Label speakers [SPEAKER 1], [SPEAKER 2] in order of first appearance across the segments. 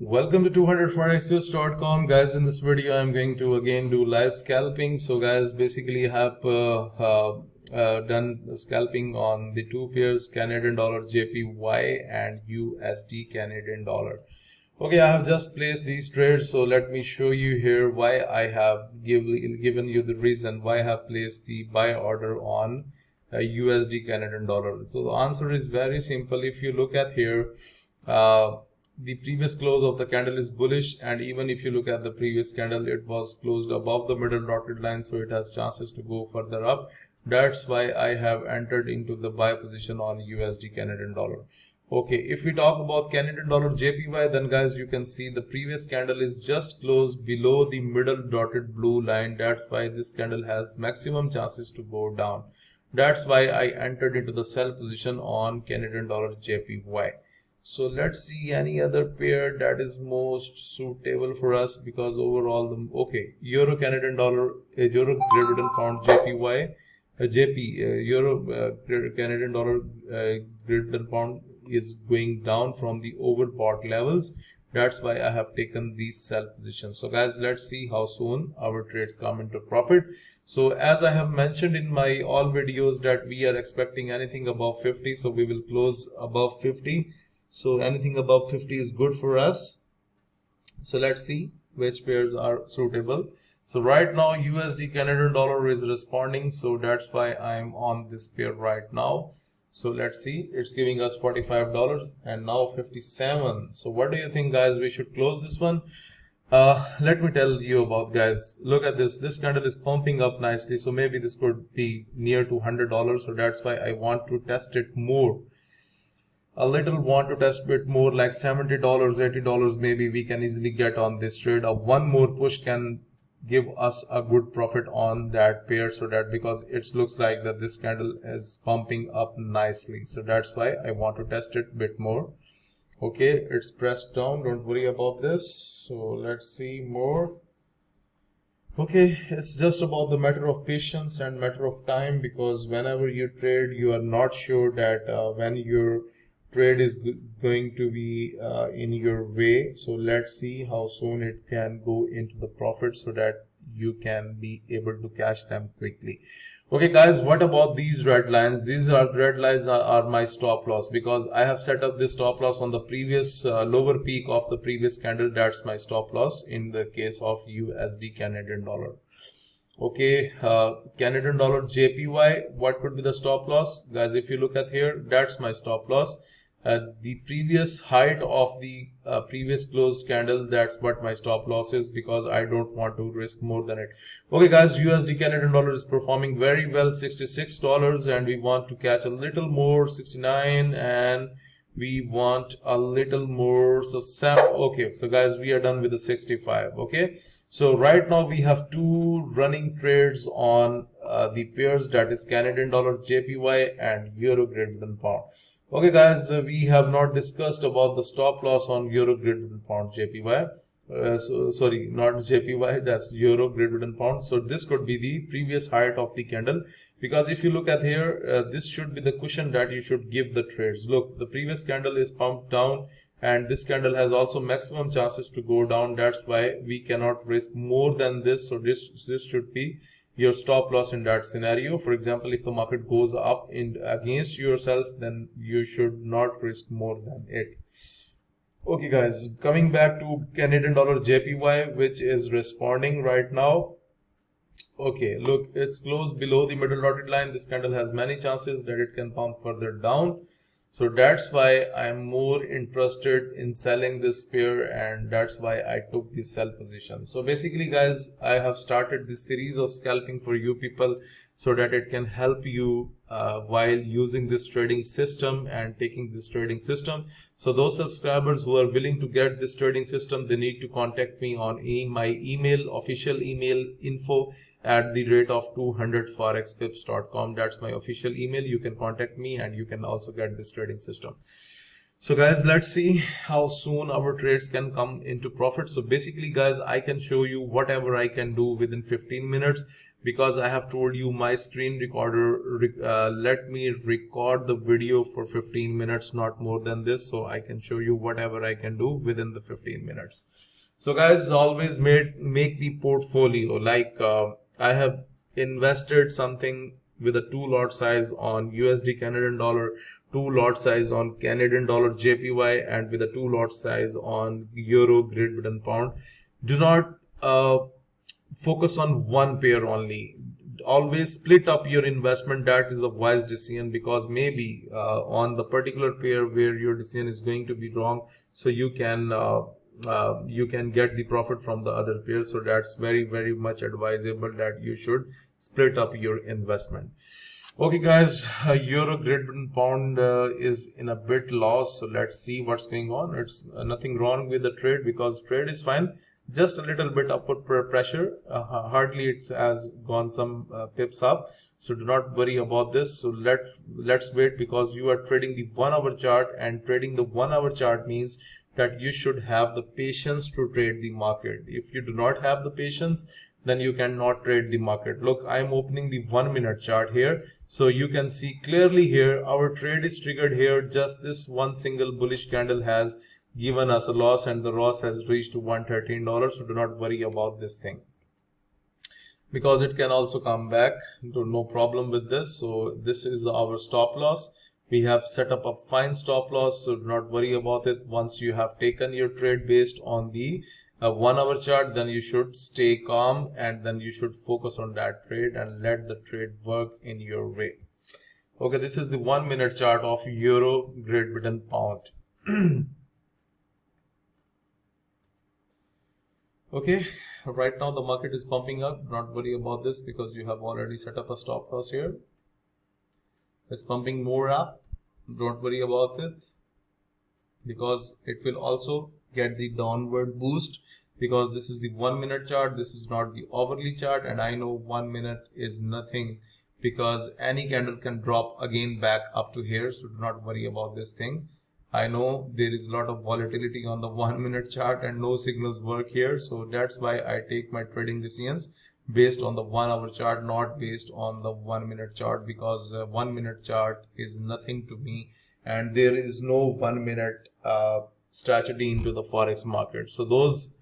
[SPEAKER 1] Welcome to 200forexpips.com. Guys, in this video I'm going to again do live scalping. So guys, basically I have done scalping on the two pairs, Canadian dollar JPY and USD Canadian dollar. Okay, I have just placed these trades, so let me show you here why I have given you the reason why I have placed the buy order on USD Canadian dollar. So the answer is very simple. If you look at here, the previous close of the candle is bullish, and even if you look at the previous candle, it was closed above the middle dotted line, so it has chances to go further up. That's why I have entered into the buy position on USD Canadian dollar. Okay, if we talk about Canadian dollar JPY, then guys, you can see the previous candle is just closed below the middle dotted blue line. That's why this candle has maximum chances to go down. That's why I entered into the sell position on Canadian dollar JPY. So let's see any other pair that is most suitable for us, because overall Euro Canadian dollar, Euro Great Britain pound JPY, Euro Canadian dollar Great Britain pound is going down from the overbought levels. That's why I have taken these sell positions. So guys, let's see how soon our trades come into profit. So as I have mentioned in my all videos that we are expecting anything above 50, so we will close above 50. So anything above 50 is good for us. So let's see which pairs are suitable. So right now USD Canadian dollar is responding, so that's why I'm on this pair right now. So let's see, it's giving us $45 and now 57. So what do you think, guys? We should close this one. Let me tell you about, guys, look at this. This candle is pumping up nicely, so maybe this could be near to $100. So that's why I want to test it more. A little want to test bit more, like $70, $80 maybe we can easily get on this trade. One more push can give us a good profit on that pair, so that because it looks like that this candle is pumping up nicely, so that's why I want to test it a bit more. Okay, it's pressed down, don't worry about this. So let's see more. Okay, it's just about the matter of patience and matter of time, because whenever you trade, you are not sure that when your trade is going to be in your way. So let's see how soon it can go into the profit, so that you can be able to cash them quickly. Okay guys, what about these red lines? These red lines are my stop loss, because I have set up this stop loss on the previous lower peak of the previous candle. That's my stop loss in the case of USD Canadian dollar. Okay, Canadian dollar JPY, what could be the stop loss? Guys, if you look at here, that's my stop loss. The previous height of the previous closed candle, that's what my stop loss is, because I don't want to risk more than it. Okay guys, USD Canadian dollar is performing very well, $66, and we want to catch a little more, 69, and we want a little more. So okay, so guys, we are done with the 65. Okay, so right now we have two running trades on the pairs, that is Canadian dollar JPY and Euro Great Britain pound. Okay guys, we have not discussed about the stop loss on Euro Great Britain pound JPY. Sorry, not JPY, that's Euro Great Britain pound. So this could be the previous height of the candle, because if you look at here, this should be the cushion that you should give the trades. Look, the previous candle is pumped down, and this candle has also maximum chances to go down. That's why we cannot risk more than this. So this should be your stop loss in that scenario. For example, if the market goes up against yourself, then you should not risk more than it. Okay guys, coming back to Canadian dollar JPY, which is responding right now. Okay, look, it's closed below the middle dotted line. This candle has many chances that it can pump further down. So that's why I'm more interested in selling this pair, and that's why I took this sell position. So basically guys, I have started this series of scalping for you people, so that it can help you while using this trading system and taking this trading system. So those subscribers who are willing to get this trading system, they need to contact me on my email, official email, info@200forexpips.com. That's my official email. You can contact me and you can also get this trading system. So guys, let's see how soon our trades can come into profit. So basically guys, I can show you whatever I can do within 15 minutes because I have told you my screen recorder let me record the video for 15 minutes, not more than this. So I can show you whatever I can do within the 15 minutes. So guys, always make the portfolio like I have invested something with a 2 lot size on USD Canadian dollar, 2 lot size on Canadian dollar JPY, and with a 2 lot size on Euro, Great Britain pound. Do not focus on one pair only. Always split up your investment. That is a wise decision because maybe on the particular pair where your decision is going to be wrong, so you can get the profit from the other pair. So that's very much advisable that you should split up your investment. Okay guys, Euro, Great Britain pound is in a bit loss, so let's see what's going on. It's nothing wrong with the trade because trade is fine, just a little bit upward pressure, hardly it has gone some pips up, so do not worry about this. So let's wait because you are trading the 1 hour chart, and trading the 1 hour chart means that you should have the patience to trade the market. If you do not have the patience, then you cannot trade the market. Look, I'm opening the 1 minute chart here, so you can see clearly here our trade is triggered here. Just this one single bullish candle has given us a loss, and the loss has reached to $113. So do not worry about this thing because it can also come back. No problem with this. So this is our stop loss. We have set up a fine stop loss, so do not worry about it. Once you have taken your trade based on the 1 hour chart, then you should stay calm and then you should focus on that trade and let the trade work in your way. Okay, this is the 1 minute chart of Euro, Great Britain pound. Okay, right now the market is pumping up. Do not worry about this because you have already set up a stop loss here. It's pumping more up. Don't worry about it because it will also get the downward boost because this is the 1 minute chart. This is not the hourly chart, and I know 1 minute is nothing because any candle can drop again back up to here. So do not worry about this thing. I know there is a lot of volatility on the 1 minute chart and no signals work here. So that's why I take my trading decisions based on the 1 hour chart, not based on the 1 minute chart, because 1 minute chart is nothing to me and there is no 1 minute strategy into the forex market. So those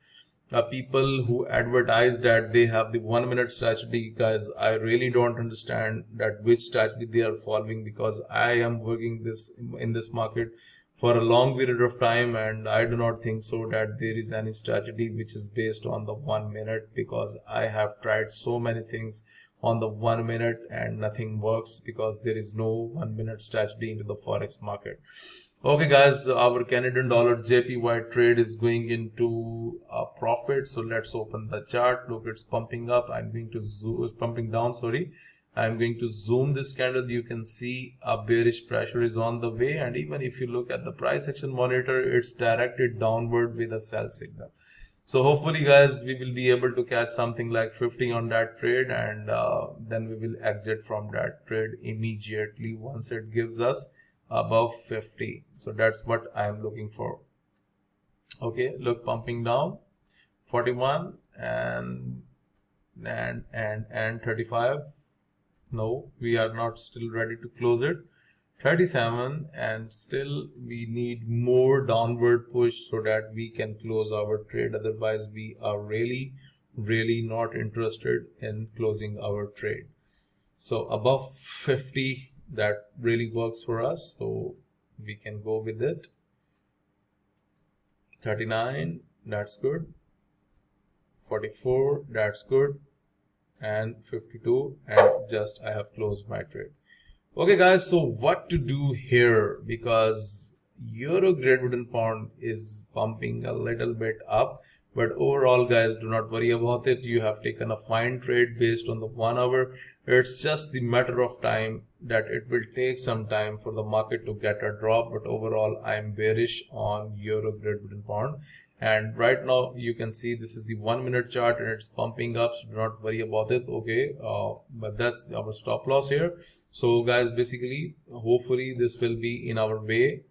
[SPEAKER 1] people who advertise that they have the 1 minute strategy, guys, I really don't understand that which strategy they are following because I am working in this market for a long period of time, and I do not think so that there is any strategy which is based on the 1 minute, because I have tried so many things on the 1 minute and nothing works because there is no 1 minute strategy into the forex market. Okay guys, our Canadian dollar JPY trade is going into a profit. So let's open the chart. Look, it's pumping up. I'm going to zoom, it's pumping down, sorry. I'm going to zoom this candle. You can see a bearish pressure is on the way, and even if you look at the price action monitor, it's directed downward with a sell signal. So hopefully guys, we will be able to catch something like 50 on that trade, and then we will exit from that trade immediately once it gives us above 50. So that's what I am looking for. Okay, look, pumping down 41 and 35. No, we are not still ready to close it. 37, and still we need more downward push so that we can close our trade. Otherwise we are really not interested in closing our trade. So above 50, that really works for us, so we can go with it. 39, that's good. 44, that's good. And 52, and just I have closed my trade. Okay guys, so what to do here, because Euro Great Britain pound is pumping a little bit up, but overall guys, do not worry about it. You have taken a fine trade based on the 1 hour. It's just the matter of time that it will take some time for the market to get a drop, but overall I am bearish on Euro Great Britain pound. And right now you can see this is the 1 minute chart and it's pumping up, so do not worry about it. Okay, but that's our stop loss here. So guys, basically hopefully this will be in our way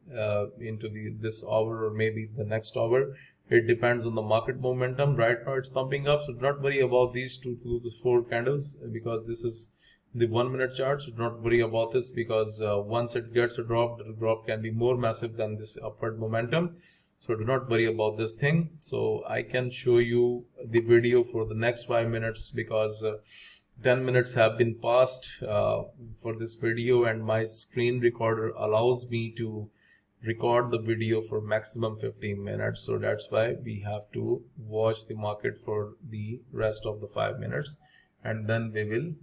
[SPEAKER 1] into this hour or maybe the next hour. It depends on the market momentum. Right now it's pumping up, so do not worry about these 2 to 4 candles, because this is the 1 minute chart. So do not worry about this, because once it gets a drop, the drop can be more massive than this upward momentum. So do not worry about this thing. So I can show you the video for the next 5 minutes, because 10 minutes have been passed for this video, and my screen recorder allows me to record the video for maximum 15 minutes. So that's why we have to watch the market for the rest of the 5 minutes, and then we will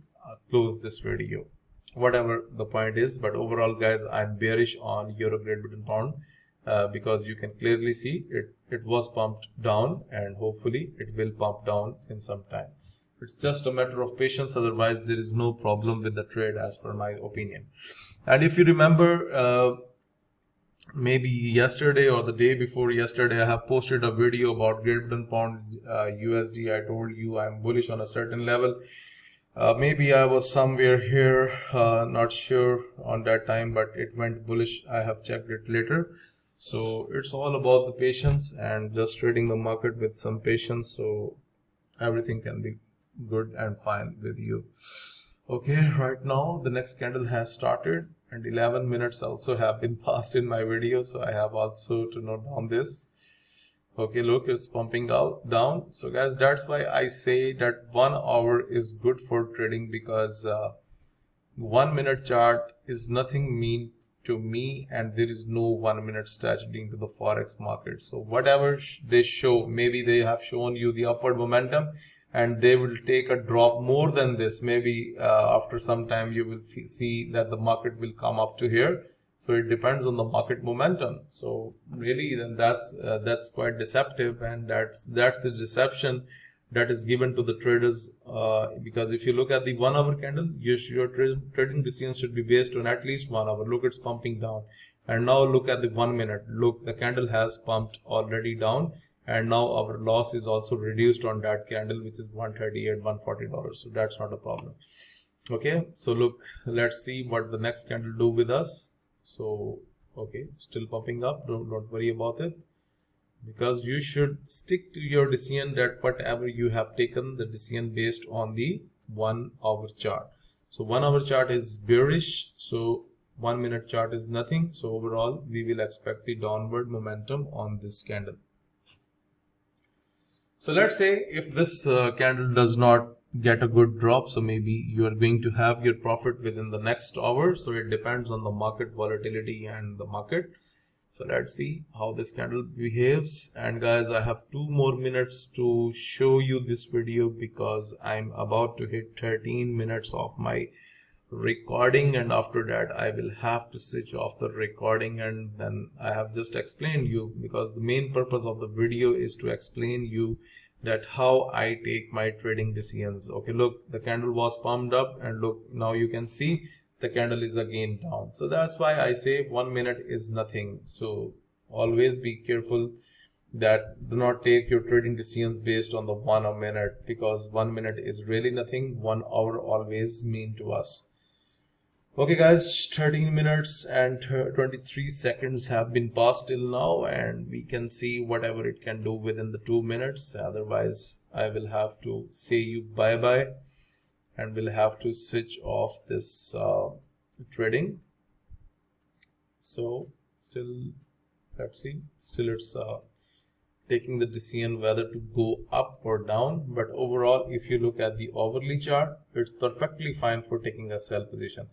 [SPEAKER 1] close this video, whatever the point is. But overall guys, I'm bearish on Euro Great Britain pound, because you can clearly see it was pumped down, and hopefully it will pump down in some time. It's just a matter of patience, otherwise there is no problem with the trade as per my opinion. And if you remember, maybe yesterday or the day before yesterday, I have posted a video about Great Britain pound USD. I told you I'm bullish on a certain level. Maybe I was somewhere here, not sure on that time, but it went bullish. I have checked it later. So it's all about the patience and just trading the market with some patience, so everything can be good and fine with you. Okay, right now the next candle has started, and 11 minutes also have been passed in my video, so I have also to note down this. Okay, look, it's pumping out down. So guys, that's why I say that 1 hour is good for trading, because 1 minute chart is nothing mean to me, and there is no 1 minute strategy into the Forex market. So whatever they show, maybe they have shown you the upward momentum, and they will take a drop more than this. Maybe after some time you will see that the market will come up to here. So it depends on the market momentum. So really, then that's quite deceptive, and that's the deception that is given to the traders, because if you look at the 1 hour candle, your trading decisions should be based on at least 1 hour. Look, it's pumping down. And now look at the 1 minute. Look, the candle has pumped already down, and now our loss is also reduced on that candle, which is $138, $140. So that's not a problem. Okay, so look, let's see what the next candle do with us. So okay, still pumping up. Don't worry about it, because you should stick to your decision, that whatever you have taken the decision based on the 1 hour chart. So 1 hour chart is bearish, so 1 minute chart is nothing. So overall we will expect the downward momentum on this candle. So let's say if this candle does not get a good drop, so maybe you are going to have your profit within the next hour. So it depends on the market volatility and the market. So let's see how this candle behaves. And guys, I have 2 more minutes to show you this video, because I'm about to hit 13 minutes of my recording, and after that I will have to switch off the recording. And then I have just explained you, because the main purpose of the video is to explain you that how I take my trading decisions. Okay, look, the candle was pumped up, and look, now you can see the candle is again down. So that's why I say 1 minute is nothing. So always be careful that do not take your trading decisions based on the 1 minute, because 1 minute is really nothing. 1 hour always mean to us. Okay guys, 13 minutes and 23 seconds have been passed till now, and we can see whatever it can do within the 2 minutes. Otherwise I will have to say you bye bye, and we'll have to switch off this trading. So still, let's see, still it's taking the decision whether to go up or down. But overall, if you look at the hourly chart, it's perfectly fine for taking a sell position.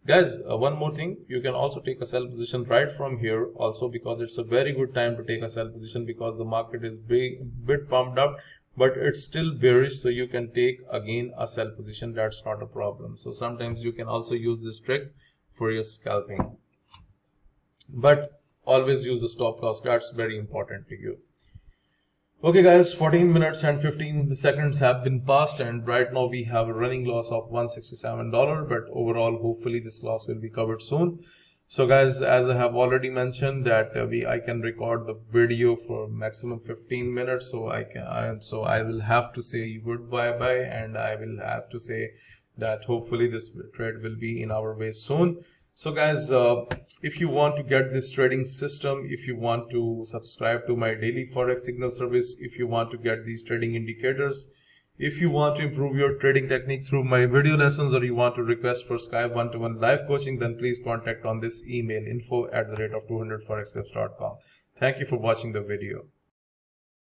[SPEAKER 1] Guys, one more thing, you can also take a sell position right from here also, because it's a very good time to take a sell position, because the market is bit pumped up, but it's still bearish. So you can take again a sell position, that's not a problem. So sometimes you can also use this trick for your scalping, but always use the stop loss. That's very important to you. Okay guys, 14 minutes and 15 seconds have been passed, and right now we have a running loss of $167, but overall hopefully this loss will be covered soon. So guys, as I have already mentioned that I can record the video for maximum 15 minutes, so I will have to say goodbye, and I will have to say that hopefully this trade will be in our way soon. So guys, if you want to get this trading system, if you want to subscribe to my daily Forex signal service, if you want to get these trading indicators, if you want to improve your trading technique through my video lessons, or you want to request for Skype one-to-one live coaching, then please contact on this email info@200forexpips.com. Thank you for watching the video.